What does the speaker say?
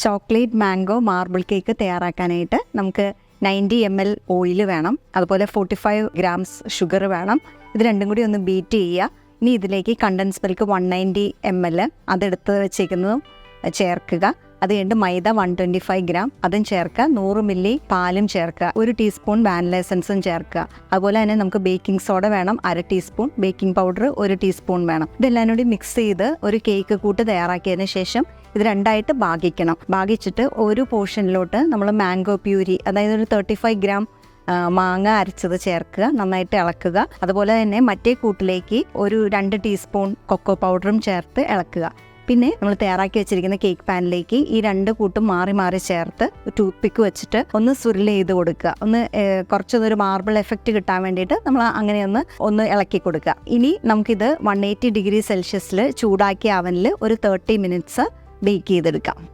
Chocolate mango marble cake തയ്യാറാക്കാനായിട്ട് നമുക്ക് 90 ml oil വേണം, അതുപോലെ 45 grams ഷുഗർ വേണം. ഇത് രണ്ടും കൂടി ഒന്ന് ബീറ്റ് ചെയ്യുക. ഇനി ഇതിലേക്ക് കണ്ടൻസ് മിൽക്ക് 190 ml അതെടുത്ത് വെച്ചേക്കുന്നതും ചേർക്കുക. അത് കഴിഞ്ഞിട്ട് മൈദ 125 gram അതും ചേർക്കുക. 100 മില്ലി പാലും ചേർക്കുക. 1 ടീസ്പൂൺ വാനില എസൻസും ചേർക്കുക. അതുപോലെ തന്നെ നമുക്ക് ബേക്കിംഗ് സോഡ വേണം 1/2 ടീസ്പൂൺ, ബേക്കിംഗ് പൗഡർ 1 ടീസ്പൂൺ വേണം. ഇതെല്ലാം കൂടി മിക്സ് ചെയ്ത് ഒരു കേക്ക് കൂട്ട് തയ്യാറാക്കിയതിന് ശേഷം ഇത് രണ്ടായിട്ട് ഭാഗിച്ചിട്ട് ഒരു പോർഷനിലോട്ട് നമ്മൾ മാംഗോ പ്യൂരി, അതായത് ഒരു 35 gram മാങ്ങ അരച്ചത് ചേർക്കുക, നന്നായിട്ട് ഇളക്കുക. അതുപോലെ തന്നെ മറ്റേ കൂട്ടിലേക്ക് ഒരു 2 ടീസ്പൂൺ കൊക്കോ പൗഡറും ചേർത്ത് ഇളക്കുക. പിന്നെ നമ്മൾ തയ്യാറാക്കി വെച്ചിരിക്കുന്ന കേക്ക് പാനിലേക്ക് ഈ 2 കൂട്ടും മാറി മാറി ചേർത്ത് ടൂത്ത് പിക്ക് വെച്ചിട്ട് ഒന്ന് സ്വിർൽ ചെയ്ത് കൊടുക്കുക. കുറച്ചൊന്നൊരു മാർബിൾ എഫക്റ്റ് കിട്ടാൻ വേണ്ടിയിട്ട് നമ്മൾ അങ്ങനെ ഒന്ന് ഇളക്കി കൊടുക്കുക. ഇനി നമുക്കിത് 180 ഡിഗ്രി സെൽഷ്യസിൽ ചൂടാക്കിയ അവനിൽ ഒരു 30 minutes ബേക്ക് ചെയ്തെടുക്കാം.